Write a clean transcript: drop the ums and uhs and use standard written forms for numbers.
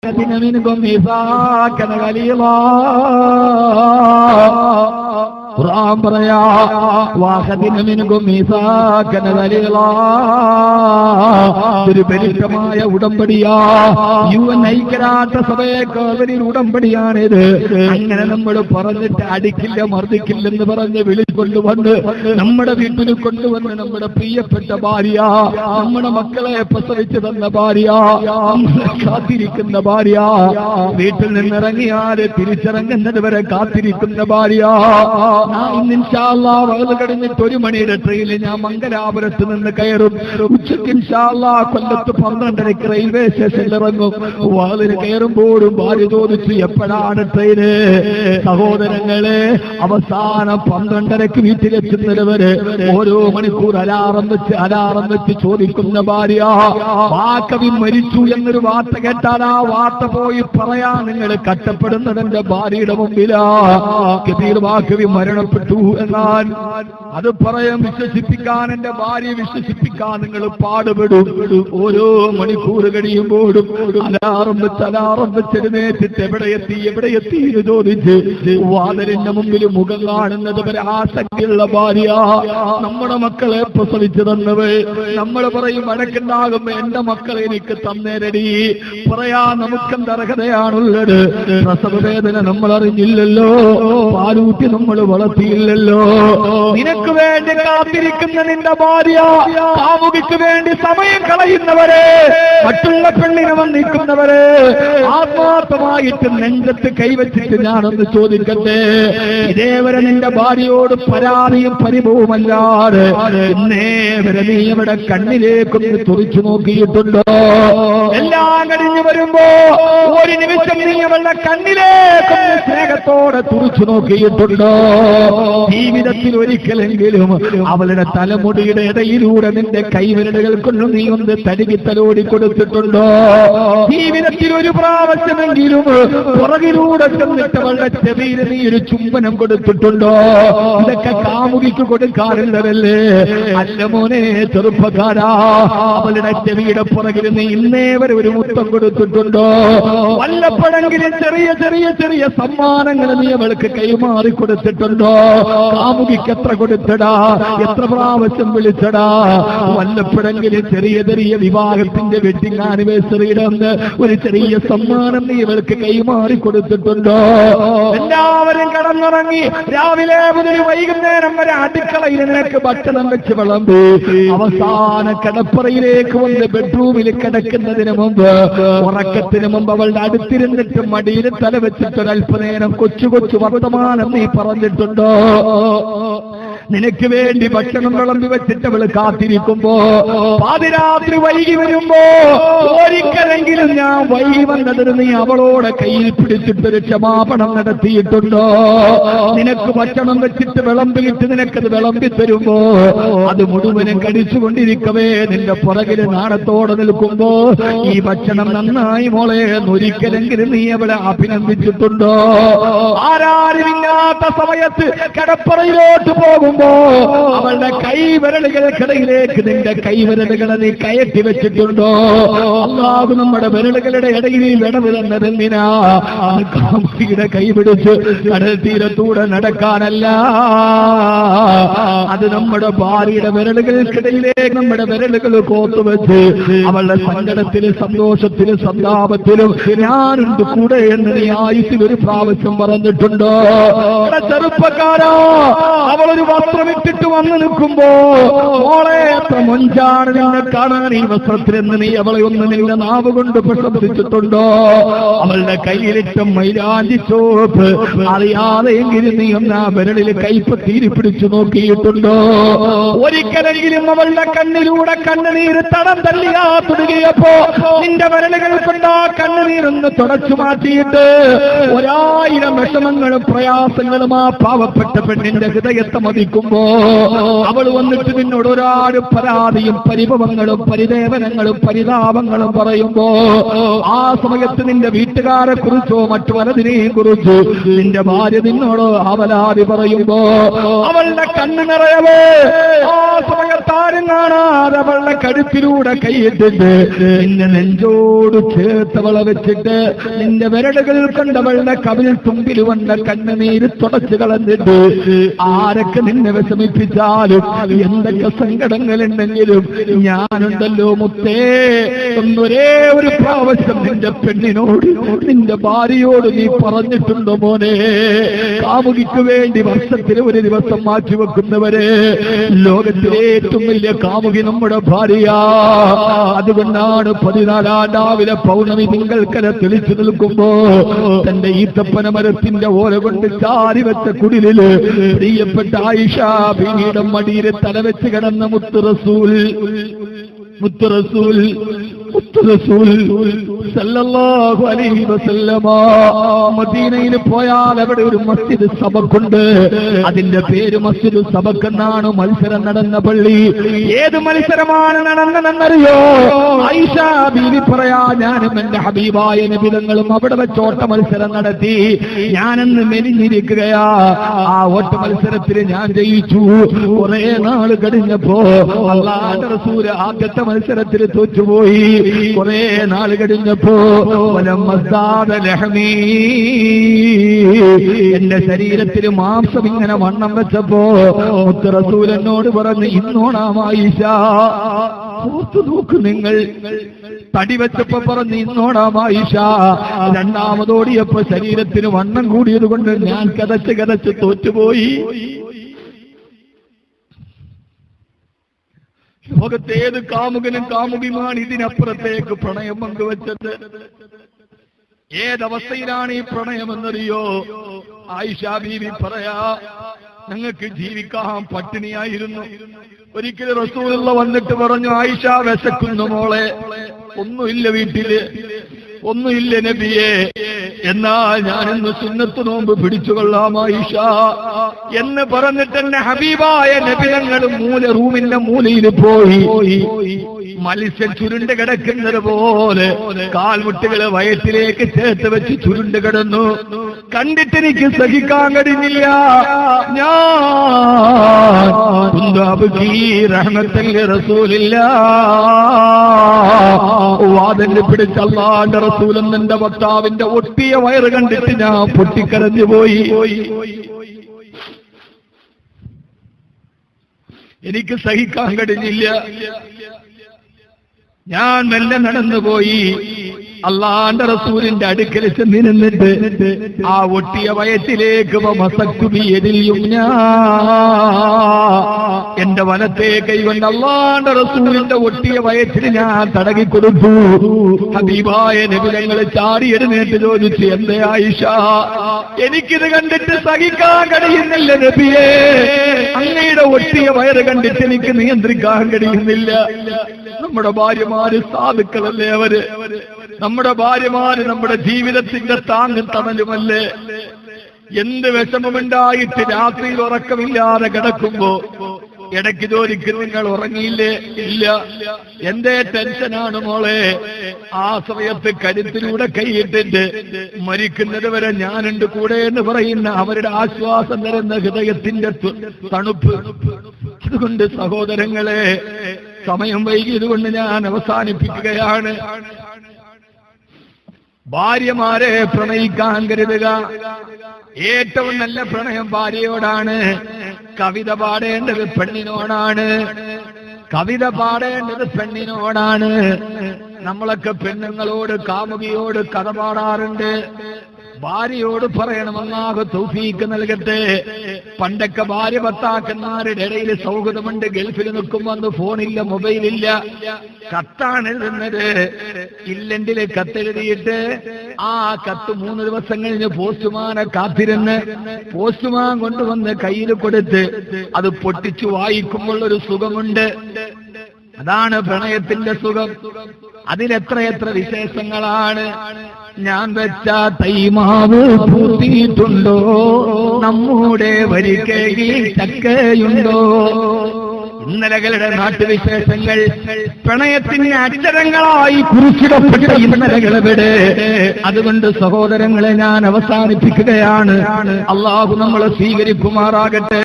വാഖദിന മിൻകും മീസാകൻ ഗലീളാ. ഖുർആൻ പറയാ വാഖദിന മിൻകും മീസാകൻ ഗലീളാ. ഒരു ബലിഷ്ഠമായ ഉടമ്പടിയാ. യുവൻ ഐക്യരാഷ്ട്രസഭയെക്കാരിൽ ഉടമ്പടിയാണിത്. അങ്ങനെ നമ്മൾ പറഞ്ഞിട്ട് അടിക്കില്ല മർദ്ദിക്കില്ലെന്ന് പറഞ്ഞ് വിളിക്കൊണ്ടുവന്ന് നമ്മുടെ വീട്ടിൽ കൊണ്ടുവന്ന് നമ്മുടെ പ്രിയപ്പെട്ട ഭാര്യ, നമ്മുടെ മക്കളെ പ്രസവിച്ചു തന്ന ഭാര്യ, നമ്മളെ കാത്തിരിക്കുന്ന ഭാര്യ, വീട്ടിൽ നിന്നിറങ്ങിയാൽ തിരിച്ചിറങ്ങുന്നത് വരെ കാത്തിരിക്കുന്ന ഭാര്യ. ഇന്ന് ഇൻഷാ അല്ലാഹ് വയത് കഴിഞ്ഞിട്ട് 1 മണിയുടെ ട്രെയിനിൽ ഞാൻ മംഗലാപുരത്ത് നിന്ന് കയറും. ഉച്ചയ്ക്ക് ഇൻഷാ അല്ലാഹ് കൊല്ലത്ത് 12:30 റെയിൽവേ സ്റ്റേഷനിൽ ഇറങ്ങും. വാതിൽ കയറുമ്പോഴും ഭാര്യ ചോദിച്ചു എപ്പോഴാണ് ട്രെയിന്? സഹോദരങ്ങളെ, അവസാനം 12:30 വീട്ടിലെത്തുന്നത് വരെ ഓരോ മണിക്കൂർ അലാറം വെച്ച് ചോദിക്കുന്ന ഭാര്യ. വാക്കവി മരിച്ചു എന്നൊരു വാർത്ത കേട്ടാൽ ആ വാർത്ത പോയി പറയാ നിങ്ങൾ കഷ്ടപ്പെടുന്നത് എന്റെ ഭാര്യയുടെ മുമ്പിലാ. കബീർ വാക്കവി മരണപ്പെട്ടു എന്നാൽ അത് പറയാൻ വിശ്വസിപ്പിക്കാൻ, എന്റെ ഭാര്യയെ വിശ്വസിപ്പിക്കാൻ നിങ്ങൾ പാടുപെടും. ഓരോ മണിക്കൂർ കഴിയുമ്പോഴും അലാറം വെച്ചെഴുന്നേറ്റിട്ട് എവിടെ എത്തി എന്ന് ചോദിച്ച് വാതിലിന്റെ മുമ്പിൽ മുഖം കാണുന്നത് വരെ ആസക്തിയുള്ള ഭാര്യ. നമ്മുടെ മക്കളെ പ്രസവിച്ചു തന്നവേ, നമ്മൾ പറയും വഴക്കുണ്ടാകുമ്പോ എന്റെ മക്കളെ എനിക്ക് തന്നേരടി പറയാ. നമുക്കെന്ത് അർഹതയാണുള്ളത്? പ്രസവ വേദന നമ്മൾ അറിഞ്ഞില്ലല്ലോ, പാലൂട്ടി നമ്മൾ വളർത്തിയില്ലല്ലോ. നിനക്ക് വേണ്ടി കാത്തിരിക്കുന്ന നിന്റെ ഭാര്യ, കാമുകിക്ക് വേണ്ടി സമയം കളയുന്നവരെ, മറ്റുള്ള പെണ്ണിനെ വന്നിരിക്കുന്നവരെ, ആത്മാർത്ഥമായിട്ട് നെഞ്ചത്ത് കൈവച്ചിട്ട് ഞാനൊന്ന് ചോദിക്കട്ടെ, ഇതേവരെ നിന്റെ ഭാര്യയോട് പരാതിയും പരിഭവമല്ലാതെ ഇന്നേവരെ നീ അവിടെ കണ്ണിലേക്കൊന്ന് തുറിച്ചു നോക്കിയിട്ടുണ്ടോ? എല്ലാം കഴിഞ്ഞു വരുമ്പോ ഒരു നിമിഷം നീ അവളുടെ കണ്ണിലേക്കൊന്ന് സ്നേഹത്തോടെ തുറിച്ചു നോക്കിയിട്ടുണ്ടോ? ജീവിതത്തിൽ ഒരിക്കലെങ്കിലും അവളുടെ തലമുടിയുടെ ഇടയിലൂടെ നിന്റെ കൈവിരലുകൾ കൊണ്ട് നീ ഒന്ന് തടികിത്തലോടി കൊടുത്തിട്ടുണ്ടോ? ജീവിതത്തിൽ ഒരു പ്രാവശ്യമെങ്കിലും പുറകിലൂടെ ചെന്നിട്ട് അവളുടെ ചെവിയിൽ നീ ഒരു ചുംബനം കൊടുത്തിട്ടുണ്ടോ? ഇതൊക്കെ കാമുകിക്ക് കൊടുക്കാറുള്ളതല്ലേ? അല്ല മോനെ ചെറുപ്പക്കാരാ, അവളുടെ ചെവിയുടെ പുറകിൽ നീ ഇന്നേ വരെ ഒരു മുത്തം കൊടുത്തിട്ടുണ്ടോ? വല്ലപ്പോഴെങ്കിലും ചെറിയ ചെറിയ ചെറിയ സമ്മാനങ്ങൾ നീ അവൾക്ക് കൈമാറി കൊടുത്തിട്ടുണ്ടോ? കാമുകിക്ക് എത്ര കൊടുത്തടാ, എത്ര പ്രാവശ്യം വിളിച്ചടാ? വല്ലപ്പോഴെങ്കിലും ചെറിയ ചെറിയ വിവാഹത്തിന്റെ വെഡിങ് ആനിവേഴ്സറിയുടെ അന്ന് ഒരു ചെറിയ സമ്മാനം നീ ഇവൾക്ക് കൈമാറി കൊടുത്തിട്ടുണ്ടോ? എല്ലാവരും കടന്നിറങ്ങി രാവിലെ മുതൽ വൈകുന്നേരം വരെ അടുക്കളയിൽ നിനക്ക് ഭക്ഷണം വെച്ച് വിളമ്പി അവസാന കിടപ്പറയിലേക്ക് വന്ന് ബെഡ്റൂമിൽ കിടക്കുന്നതിന് മുമ്പ്, ഉറക്കത്തിന് മുമ്പ് അവളുടെ അടുത്തിരുന്നിട്ട് മടിയിൽ തല വെച്ചിട്ടൊരല്പനേരം കൊച്ചു കൊച്ചു വർത്തമാനം നീ പറഞ്ഞിട്ടുണ്ടോ? നിനക്ക് വേണ്ടി ഭക്ഷണം വിളമ്പി വെച്ചിട്ട് അവള് കാത്തിരിക്കുമ്പോ, പാതിരാത്രി വൈകി വരുമ്പോ ഒരിക്കലെങ്കിലും ഞാൻ വൈകി വന്നതിന് നീ അവളോടെ കയ്യിൽ പിടിച്ചിട്ടൊരു ക്ഷമാപണം നടത്തിയിട്ടുണ്ടോ? നിനക്ക് ഭക്ഷണം വെച്ചിട്ട് വിളമ്പിയിട്ട് നിനക്കത് വിളമ്പി തരുമ്പോ അത് മുഴുവനും കടിച്ചുകൊണ്ടിരിക്കവേ നിന്റെ പുറകില് നാണത്തോടെ നിൽക്കുമ്പോ ഈ ഭക്ഷണം നന്നായി മോളെ ഒരിക്കലെങ്കിലും നീ അവളെ അഭിനന്ദിച്ചിട്ടുണ്ടോ? ആരാരുമില്ലാത്ത സമയത്ത് കടപ്പറയിലോട്ട് പോകുമ്പോ അവളുടെ കൈവിരലുകൾക്കിടയിലേക്ക് നിന്റെ കൈവിരലുകളെ നീ കയറ്റി വെച്ചിട്ടുണ്ടോ? അല്ലാഹു നമ്മുടെ വിരലുകളുടെ ഇടയിൽ വിടവ് തന്നതെന്തിനാ? കാമുകിയുടെ കൈപിടിച്ച് കടൽ തീരത്തൂടെ നടക്കാനല്ല, അത് നമ്മുടെ ഭാര്യയുടെ വിരലുകൾക്കിടയിലേക്ക് നമ്മുടെ വിരലുകൾ കോത്തുവെച്ച് അവളുടെ സങ്കടത്തിലും സന്തോഷത്തിലും സന്താപത്തിലും ഞാനുണ്ട് കൂടെ എന്ന് നീ ആയുസ്സിൽ ഒരു പ്രാവശ്യം പറഞ്ഞിട്ടുണ്ടോ? ചെറുപ്പക്കാരാ, അവളൊരു വസ്ത്രമിട്ടിട്ട് വന്നു നിൽക്കുമ്പോ മോളെ എത്ര മൊഞ്ചാണ് നിന്നെ കാണാൻ ഈ വസ്ത്രത്തിലെന്ന് നീ അവളെ ഒന്ന് നിന്റെ നാവ് കൊണ്ട് പ്രശംസിച്ചിട്ടുണ്ടോ? അവളുടെ കയ്യിലിട്ട മൈലാഞ്ചി ചോപ്പ് അറിയാതെയെങ്കിലും നീ ഒന്ന് ആ വിരലിൽ കൈപ്പത്തീരി പിടിച്ചു നോക്കിയിട്ടുണ്ടോ? ഒരിക്കലെങ്കിലും അവളുടെ കണ്ണിലൂടെ കണ്ണുനീര് തടം തള്ളിയാ തുടങ്ങിയപ്പോ നിന്റെ വിരലുകൾ കൊണ്ട് ആ കണ്ണുനീരൊന്ന് തുടച്ചു മാറ്റിയിട്ട് 1000 വിഷമങ്ങളും പ്രയാസങ്ങളും ആ പാവപ്പെട്ട പെണ്ണിന്റെ ഹൃദയത്തെ മതിക്കും പഠിക്കുമ്പോ അവൾ വന്നിട്ട് നിന്നോട് ഒരുപാട് പരാതിയും പരിഭവങ്ങളും പരിദേവനങ്ങളും പരിതാപങ്ങളും പറയുമ്പോ ആ സമയത്ത് നിന്റെ വീട്ടുകാരെ കുറിച്ചോ മറ്റു പലതിനെയും കുറിച്ച് നിന്റെ ഭാര്യ നിന്നോട് അവലാതി പറയുമ്പോ അവളുടെ കണ്ണ് നിറയവേ ആ സമയത്ത് ആരും കാണാതെ അവളുടെ കഴുത്തിലൂടെ കൈയിട്ടിട്ട് നിന്നെ നെഞ്ചോട് ചേർത്തവളെ വെച്ചിട്ട് നിന്റെ വിരലുകൾ കൊണ്ടവളുടെ കവിൽ തുമ്പിൽ വന്ന കണ്ണുനീര് തുടച്ചു കളഞ്ഞിട്ട് ആരൊക്കെ നിന്നെ വിഷമിപ്പിച്ചാലും എന്തൊക്കെ സങ്കടങ്ങളുണ്ടെങ്കിലും ഞാനുണ്ടല്ലോ മുത്തേ ഒന്നൊരേ ഒരു പ്രാവശ്യം നിന്റെ പെണ്ണിനോട് നിന്റെ ഭാര്യയോട് നീ പറഞ്ഞിട്ടുണ്ടോ മോനെ? കാമുകിക്ക് വേണ്ടി വർഷത്തിൽ ഒരു ദിവസം മാറ്റിവെക്കുന്നവരെ ലോകത്തിലെ ഏറ്റവും വലിയ കാമുകി നമ്മുടെ ഭാര്യ. അതുകൊണ്ടാണ് 14 രാവിലെ പൗർണമി തിങ്കൾക്കര തെളിച്ചു നിൽക്കുമ്പോ തന്റെ ഈത്തപ്പന മരത്തിന്റെ ഓല കൊണ്ട് ചാരി വെച്ച കുടിലില് പ്രിയപ്പെട്ട ആയിഷ ബീവിയുടെ മടിയിൽ തലവെച്ച് കിടന്ന മുത്ത് റസൂൽ സല്ലല്ലാഹു അലൈഹി വസല്ലമ മദീനയിൽ പോയാൽ അവിടെ ഒരു മസ്ജിദ് സബക്കുണ്ട്. അതിന്റെ പേര് മസ്ജിദ് സബക്ക് എന്നാണ്. മത്സരം നടന്ന പള്ളി. ഏത് മത്സരമാണ് നടന്നതെന്നറിയോ? ആയിഷ ബീവി പറയാ, ഞാനും എന്റെ ഹബീബായ നബി തങ്ങളും അവിടെ വെച്ച് ഓട്ട മത്സരം നടത്തി. ഞാനെന്ന് മെലിഞ്ഞിരിക്കുകയാ. ആ ഓട്ട മത്സരത്തിൽ ഞാൻ ജയിച്ചു. കുറെ നാൾ കഴിഞ്ഞപ്പോ അല്ലാഹുവിന്റെ റസൂൽ ആദ്യത്തെ മത്സരത്തിൽ തോറ്റുപോയി. കുറെ നാൾ കഴിഞ്ഞപ്പോ എന്റെ ശരീരത്തിൽ മാംസം ഇങ്ങനെ വണ്ണം വെച്ചപ്പോ മുത്ത് റസൂൽ എന്നോട് പറഞ്ഞു, ഇന്നോണാം ആയിഷ, ഓർത്തു നോക്ക് നിങ്ങൾ. തടി വെച്ചപ്പോ പറഞ്ഞു ഇന്നോണാം ആയിഷ. രണ്ടാമതോടിയപ്പോ ശരീരത്തിന് വണ്ണം കൂടിയത് കൊണ്ട് ഞാൻ കതച്ച് തോറ്റുപോയി. ലോകത്തേത് കാമുകനും കാമുകിയുമാണ് ഇതിനപ്പുറത്തേക്ക് പ്രണയം പങ്കുവച്ചത്? ഏതവസ്ഥയിലാണ് ഈ പ്രണയമെന്നറിയോ? ആയിഷ ബീവി പറയാ, ഞങ്ങൾക്ക് ജീവിക്കാൻ പട്ടിണിയായിരുന്നു. ഒരിക്കലും റസൂലുള്ള വന്നിട്ട് പറഞ്ഞു, ആയിഷ വിശക്കുന്നു മോളെ, ഒന്നുമില്ല വീട്ടില്, ഒന്നുമില്ല നബിയെ, എന്നാൽ ഞാനിന്ന് സുന്നത്ത് നോമ്പ് പിടിച്ചുകൊള്ളാം ആയിഷ എന്ന് പറഞ്ഞിട്ട് എന്നെ ഹബീബായ നബി തങ്ങൾ റൂമിന്റെ മൂലയിൽ പോയി. മത്സ്യം ചുരുണ്ട് കിടക്കുന്നത് പോലെ കാൽമുട്ടുകളെ വയറ്റിലേക്ക് ചേർത്ത് വെച്ച് ചുരുണ്ട് കിടന്നു. കണ്ടിട്ട് എനിക്ക് സഹിക്കാൻ കഴിഞ്ഞില്ല. വാതിൽ പിടിച്ച് അല്ലാഹുവിന്റെ റസൂലും എന്റെ ഭർത്താവിന്റെ ഒട്ടിയ വയറ് കണ്ടിട്ട് ഞാൻ പൊട്ടിക്കരഞ്ഞു പോയി. എനിക്ക് സഹിക്കാൻ കഴിഞ്ഞില്ല. ഞാൻ മെല്ലെ നടന്നുപോയി. അല്ലാഹുവിന്റെ റസൂലിന്റെ അടുക്കൽ ചെന്ന് നിന്നിട്ട് ആ ഒട്ടിയ വയറ്റിലേക്ക് എന്റെ വലത്തെ കൈകൊണ്ട് അല്ലാഹുവിന്റെ റസൂലിന്റെ ഒട്ടിയ വയറ്റിൽ ഞാൻ തടകി കൊടുത്തു. ഹബീബായ നബി തങ്ങൾ ചാടി എഴുന്നേറ്റ് ചോദിച്ചു, എന്തേ ആയിഷ, എനിക്കിത് കണ്ടിട്ട് സഹിക്കാൻ കഴിയുന്നില്ല നബിയേ. അങ്ങയുടെ ഒട്ടിയ വയറ് കണ്ടിട്ട് എനിക്ക് നിയന്ത്രിക്കാൻ കഴിയുന്നില്ല. നമ്മുടെ ഭാര്യമാര് സാധുക്കളല്ലേ അവര്? നമ്മുടെ ഭാര്യമാര് നമ്മുടെ ജീവിതത്തിന്റെ താങ്ങും തണലുമല്ലേ? എന്ത് വിഷമമുണ്ടായിട്ട് രാത്രിയിൽ ഉറക്കമില്ലാതെ കിടക്കുമ്പോ ഇടയ്ക്ക് ജോലിക്ക് നിങ്ങൾ ഉറങ്ങിയില്ലേ? ഇല്ല. എന്തേ ടെൻഷനാണ് മോളെ? ആ സമയത്ത് കരുത്തിലൂടെ കൈയിട്ടിട്ട് മരിക്കുന്നത് വരെ ഞാനുണ്ട് കൂടെ എന്ന് പറയുന്ന അവരുടെ ആശ്വാസം തരുന്ന ഹൃദയത്തിന്റെ തണുപ്പ്. അതുകൊണ്ട് സഹോദരങ്ങളെ, സമയം വൈകിയതുകൊണ്ട് ഞാൻ അവസാനിപ്പിക്കുകയാണ്. ഭാര്യമാരെ പ്രണയിക്കാൻ കരുതുക. ഏറ്റവും നല്ല പ്രണയം ഭാര്യയോടാണ്. കവിത പാടേണ്ടത് പെണ്ണിനോടാണ്. കവിത പാടേണ്ടത് പെണ്ണിനോടാണ്. നമ്മളൊക്കെ പെണ്ണുങ്ങളോട് കാമുകിയോട് കഥ പാടാറുണ്ട്. ഭാര്യയോട് പറയണമെന്നാകെ തൗഫീക്ക് നൽകട്ടെ. പണ്ടൊക്കെ ഭാര്യ ഭർത്താക്കന്മാരുടെ ഇടയിൽ സൗഹൃദമുണ്ട്. ഗൾഫിൽ നിൽക്കുമ്പോ അന്ന് ഫോണില്ല, മൊബൈലില്ല, കത്താണ് എഴുതുന്നത്. ഇല്ലണ്ടില് കത്തെഴുതിയിട്ട് ആ കത്ത് 3 ദിവസം കഴിഞ്ഞ് പോസ്റ്റ്മാനെ കാത്തിരുന്ന് പോസ്റ്റ്മാൻ കൊണ്ടുവന്ന് കയ്യിൽ കൊടുത്ത് അത് പൊട്ടിച്ചു വായിക്കുമ്പോൾ ഒരു സുഖമുണ്ട്. അതാണ് പ്രണയത്തിന്റെ സുഖം. അതിലെത്രയെത്ര വിശേഷങ്ങളാണ്. ഞാൻ വെച്ച തൈമാവ് പൂത്തിയിട്ടുണ്ടോ, നമ്മുടെ വരിക്കയിൽ ചക്കയുണ്ടോ. ഇന്നലകളുടെ നാട്ടുവിശേഷങ്ങൾ പ്രണയത്തിന് അക്ഷരങ്ങളായി കുറിച്ചിടപ്പെട്ട ഇന്നലകളെവിടെ. അതുകൊണ്ട് സഹോദരങ്ങളെ ഞാൻ അവസാനിപ്പിക്കുകയാണ്. അള്ളാഹു നമ്മളെ സ്വീകരിക്കുമാറാകട്ടെ.